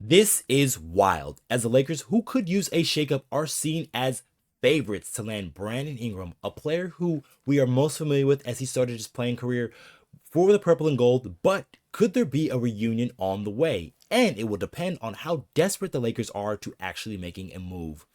This is wild, as the Lakers, who could use a shakeup, are seen as favorites to land Brandon Ingram, a player who we are most familiar with as he started his playing career for the purple and gold. But could there be a reunion on the way? And it will depend on how desperate the Lakers are to actually making a move.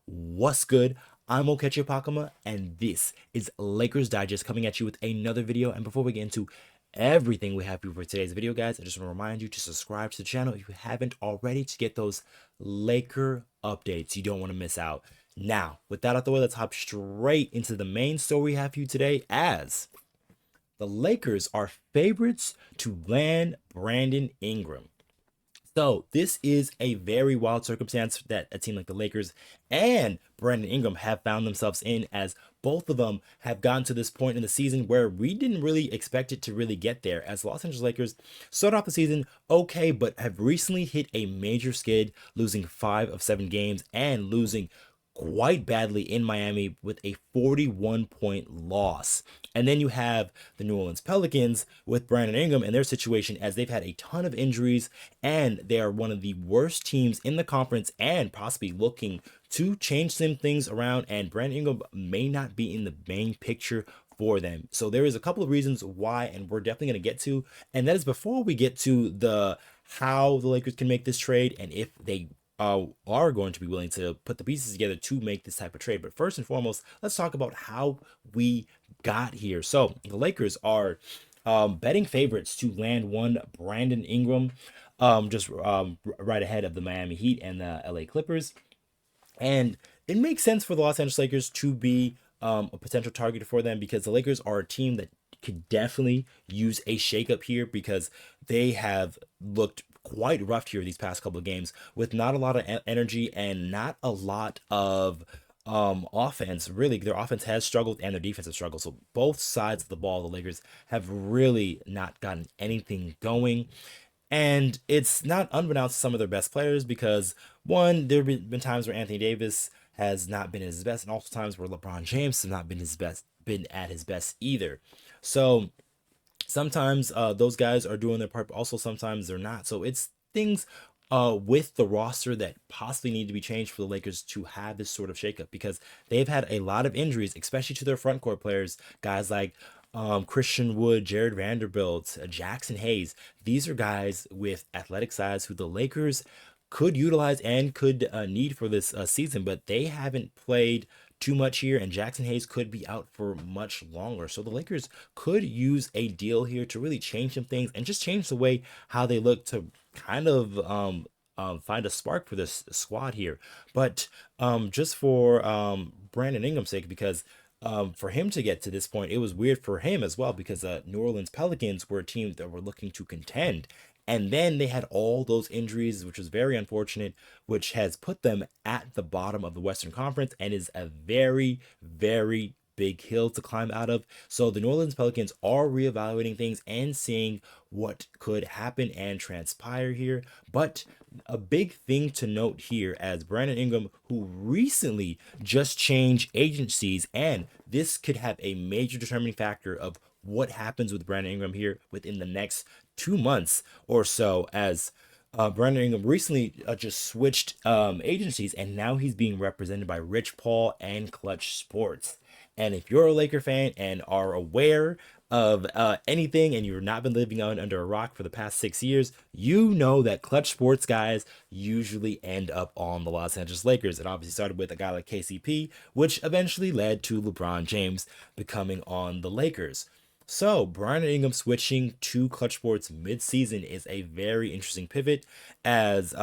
What's good? I'm Okechi Apakama, and this is Lakers Digest coming at you with another video. And before we get into everything we have for today's video, guys, I just want to remind you to subscribe to the channel if you haven't already to get those Laker updates you don't want to miss out. Now, with that out the way, let's hop straight into the main story we have for you today, as the Lakers are favorites to land Brandon Ingram. So this is a very wild circumstance that a team like the Lakers and Brandon Ingram have found themselves in, as both of them have gotten to this point in the season where we didn't really expect it to really get there, as Los Angeles Lakers start off the season okay, but have recently hit a major skid, losing 5 of 7 games and losing quite badly in Miami with a 41-point loss. And then you have the New Orleans Pelicans with Brandon Ingram and their situation, as they've had a ton of injuries and they are one of the worst teams in the conference and possibly looking to change some things around, and Brandon Ingram may not be in the main picture for them. So there is a couple of reasons why, and we're definitely going to get to, and that is before we get to the how the Lakers can make this trade and if they are going to be willing to put the pieces together to make this type of trade. But first and foremost, let's talk about how we got here. So the Lakers are betting favorites to land one Brandon Ingram, just right ahead of the Miami Heat and the LA Clippers. And it makes sense for the Los Angeles Lakers to be a potential target for them, because the Lakers are a team that could definitely use a shakeup here, because they have looked quite rough here these past couple of games with not a lot of energy and not a lot of offense. Really, their offense has struggled and their defense has struggled. So both sides of the ball, the Lakers have really not gotten anything going. And it's not unbeknownst to some of their best players, because one, there have been times where Anthony Davis has not been his best, and also times where LeBron James has not been at his best either. So sometimes those guys are doing their part, but also sometimes they're not. So it's things with the roster that possibly need to be changed for the Lakers to have this sort of shakeup, because they've had a lot of injuries, especially to their front court players, guys like Christian Wood, Jared Vanderbilt, Jackson Hayes. These are guys with athletic size who the Lakers could utilize and could need for this season, but they haven't played too much here, and Jackson Hayes could be out for much longer. So the Lakers could use a deal here to really change some things and just change the way how they look, to kind of find a spark for this squad here. But just for Brandon Ingram's sake, because for him to get to this point, it was weird for him as well, because New Orleans Pelicans were a team that were looking to contend. And then they had all those injuries, which was very unfortunate, which has put them at the bottom of the Western Conference and is a very, very big hill to climb out of. So the New Orleans Pelicans are reevaluating things and seeing what could happen and transpire here. But a big thing to note here, as Brandon Ingram, who recently just changed agencies, and this could have a major determining factor of what happens with Brandon Ingram here within the next 2 months or so, as Brandon Ingram recently just switched agencies, and now he's being represented by Rich Paul and Clutch Sports. And if you're a Laker fan and are aware of anything, and you've not been living under a rock for the past 6 years, you know that Clutch Sports guys usually end up on the Los Angeles Lakers. It obviously started with a guy like KCP, which eventually led to LeBron James becoming on the Lakers. So Brandon Ingram switching to Clutch Sports mid-season is a very interesting pivot, as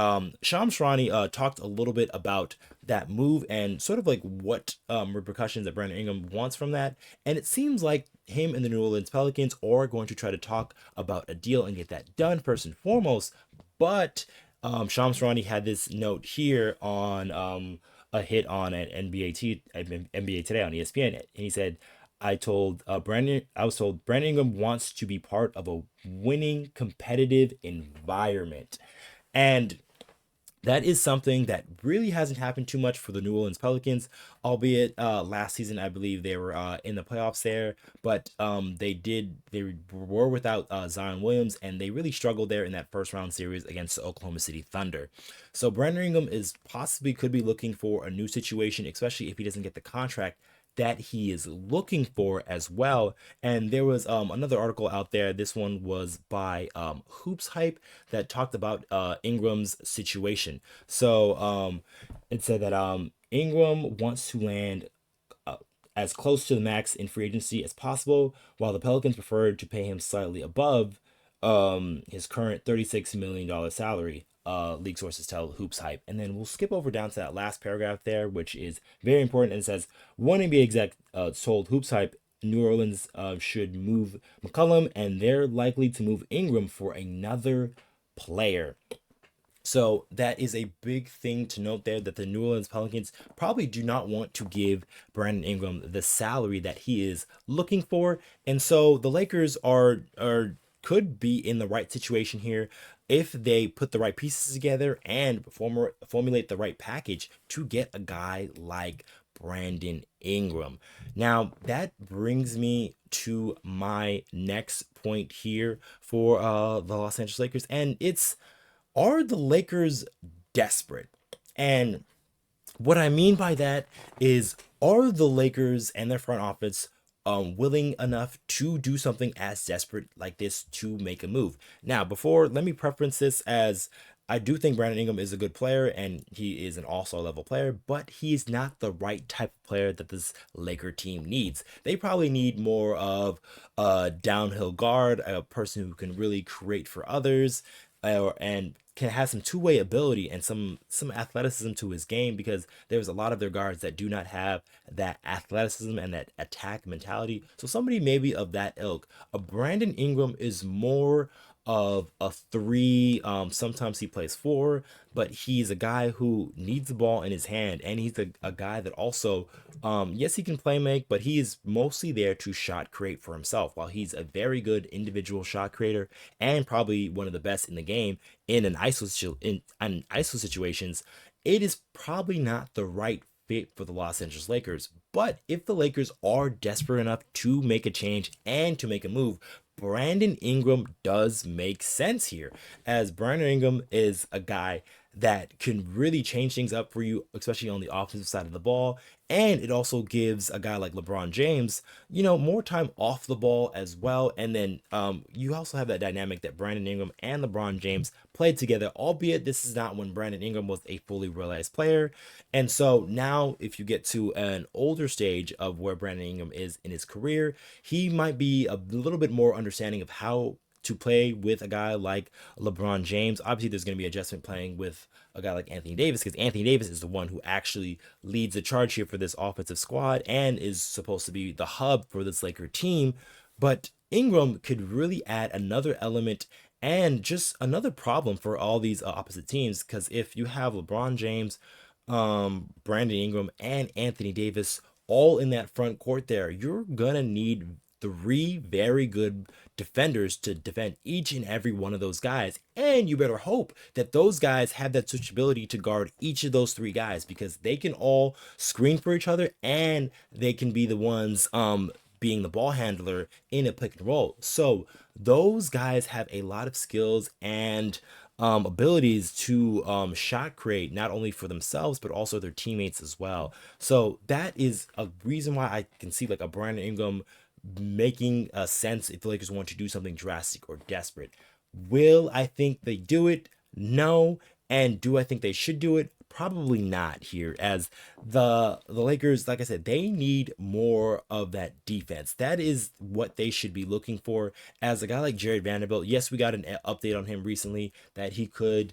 Shams Charania talked a little bit about that move and sort of like what repercussions that Brandon Ingram wants from that. And it seems like him and the New Orleans Pelicans are going to try to talk about a deal and get that done first and foremost. But Shams Charania had this note here on a hit on an NBA Today on ESPN, and he said, I was told Brandon Ingram wants to be part of a winning competitive environment. And That is something that really hasn't happened too much for the New Orleans Pelicans, albeit last season I believe they were in the playoffs there, but they were without Zion Williams, and they really struggled there in that first round series against the Oklahoma City Thunder. So Brandon Ingram is possibly could be looking for a new situation, especially if he doesn't get the contract that he is looking for as well. And there was another article out there. This one was by Hoops Hype that talked about Ingram's situation. So it said that Ingram wants to land uh, as close to the max in free agency as possible, while the Pelicans preferred to pay him slightly above his current $36 million salary. League sources tell Hoops Hype. And then we'll skip over down to that last paragraph there, which is very important. And it says, one NBA exec told Hoops Hype New Orleans should move McCollum, and they're likely to move Ingram for another player. So that is a big thing to note there, that the New Orleans Pelicans probably do not want to give Brandon Ingram the salary that he is looking for. And so the Lakers are could be in the right situation here if they put the right pieces together and formulate the right package to get a guy like Brandon Ingram. Now, that brings me to my next point here for the Los Angeles Lakers, and it's, are the Lakers desperate? And what I mean by that is, are the Lakers and their front office willing enough to do something as desperate like this to make a move? Now, before, let me preference this as, I do think Brandon Ingram is a good player and he is an all-star level player, but he is not the right type of player that this Laker team needs. They probably need more of a downhill guard, a person who can really create for others, and can have some two-way ability and some athleticism to his game, because there's a lot of their guards that do not have that athleticism and that attack mentality. So somebody maybe of that ilk. A Brandon Ingram is more of a three. Sometimes he plays four, but he's a guy who needs the ball in his hand, and he's a guy that also, yes, he can play make, but he is mostly there to shot create for himself. While he's a very good individual shot creator and probably one of the best in the game in an ISO situations, it is probably not the right fit for the Los Angeles Lakers. But if the Lakers are desperate enough to make a change and to make a move, Brandon Ingram does make sense here, as Brandon Ingram is a guy that can really change things up for you, especially on the offensive side of the ball. And it also gives a guy like LeBron James, more time off the ball as well. And then you also have that dynamic that Brandon Ingram and LeBron James played together, albeit this is not when Brandon Ingram was a fully realized player. And so now, if you get to an older stage of where Brandon Ingram is in his career, he might be a little bit more understanding of how to play with a guy like LeBron James. Obviously, there's going to be adjustment playing with a guy like Anthony Davis, because Anthony Davis is the one who actually leads the charge here for this offensive squad and is supposed to be the hub for this Laker team. But Ingram could really add another element and just another problem for all these opposite teams, because if you have LeBron James, Brandon Ingram, and Anthony Davis all in that front court there, you're gonna need three very good defenders to defend each and every one of those guys. And you better hope that those guys have that switchability to guard each of those three guys, because they can all screen for each other and they can be the ones being the ball handler in a pick and roll. So those guys have a lot of skills and abilities to shot create, not only for themselves but also their teammates as well. So that is a reason why I can see like a Brandon Ingram making a sense if the Lakers want to do something drastic or desperate. Will I think they do it? No. And do I think they should do it? Probably not here, as the Lakers, like I said, they need more of that defense. That is what they should be looking for. As a guy like Jared Vanderbilt, yes, we got an update on him recently that he could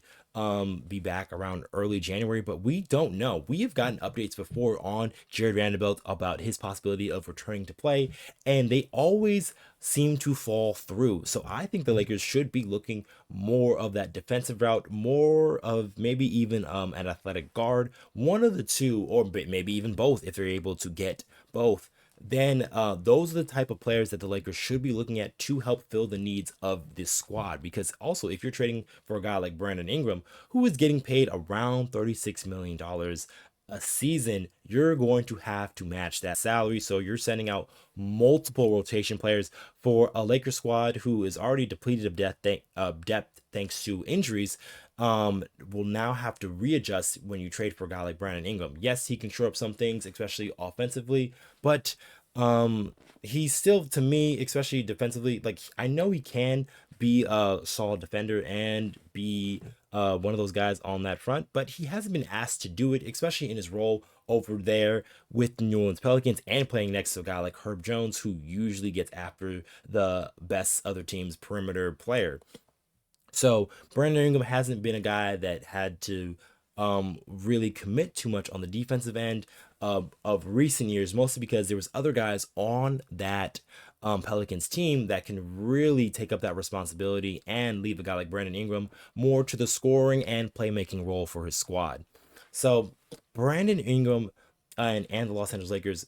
be back around early January, but we don't know. We have gotten updates before on Jared Vanderbilt about his possibility of returning to play, and they always seem to fall through. So I think the Lakers should be looking more of that defensive route, more of maybe even an athletic guard, one of the two, or maybe even both if they're able to get both. then those are the type of players that the Lakers should be looking at to help fill the needs of this squad. Because also, if you're trading for a guy like Brandon Ingram, who is getting paid around $36 million a season, you're going to have to match that salary. So you're sending out multiple rotation players for a Lakers squad who is already depleted of depth thanks to injuries. Will now have to readjust when you trade for a guy like Brandon Ingram. Yes, he can shore up some things, especially offensively, but he's still, to me, especially defensively, like I know he can be a solid defender and be one of those guys on that front, but he hasn't been asked to do it, especially in his role over there with the New Orleans Pelicans and playing next to a guy like Herb Jones, who usually gets after the best other team's perimeter player. So Brandon Ingram hasn't been a guy that had to really commit too much on the defensive end of recent years, mostly because there was other guys on that Pelicans team that can really take up that responsibility and leave a guy like Brandon Ingram more to the scoring and playmaking role for his squad. So Brandon Ingram and the Los Angeles Lakers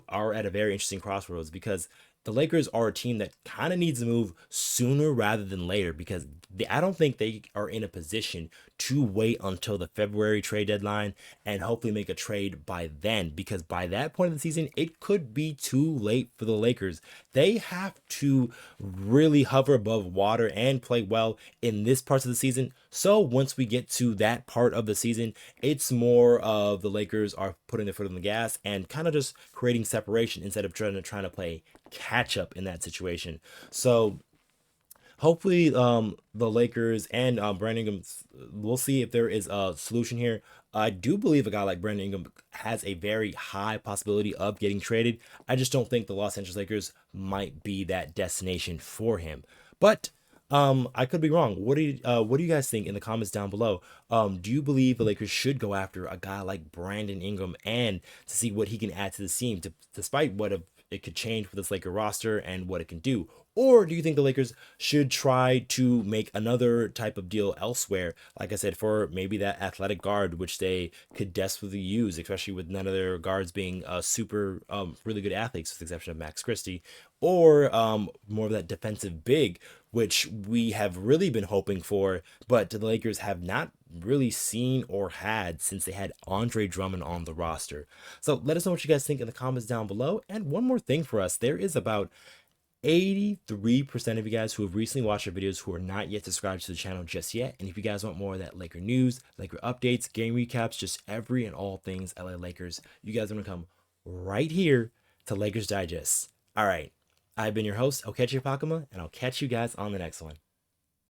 are at a very interesting crossroads because the Lakers are a team that kind of needs to move sooner rather than later because I don't think they are in a position to wait until the February trade deadline and hopefully make a trade by then, because by that point of the season it could be too late for the Lakers. They have to really hover above water and play well in this part of the season. So once we get to that part of the season, it's more of the Lakers are putting their foot on the gas and kind of just creating separation instead of trying to play catch up in that situation. So hopefully the Lakers and Brandon Ingram, we'll see if there is a solution here. I do believe a guy like Brandon Ingram has a very high possibility of getting traded. I just don't think the Los Angeles Lakers might be that destination for him. But I could be wrong. What do you guys think in the comments down below? Do you believe the Lakers should go after a guy like Brandon Ingram and to see what he can add to the team, despite what it could change with this Laker roster and what it can do? Or do you think the Lakers should try to make another type of deal elsewhere, like I said, for maybe that athletic guard, which they could desperately use, especially with none of their guards being super really good athletes, with the exception of Max Christie, or more of that defensive big, which we have really been hoping for, but the Lakers have not really seen or had since they had Andre Drummond on the roster. So let us know what you guys think in the comments down below. And one more thing for us, there is about 83% of you guys who have recently watched our videos who are not yet subscribed to the channel just yet. And if you guys want more of that Laker news, Laker updates, game recaps, just every and all things LA Lakers, you guys are going to come right here to Lakers Digest. All right. I've been your host, Okechi Apakama, and I'll catch you guys on the next one.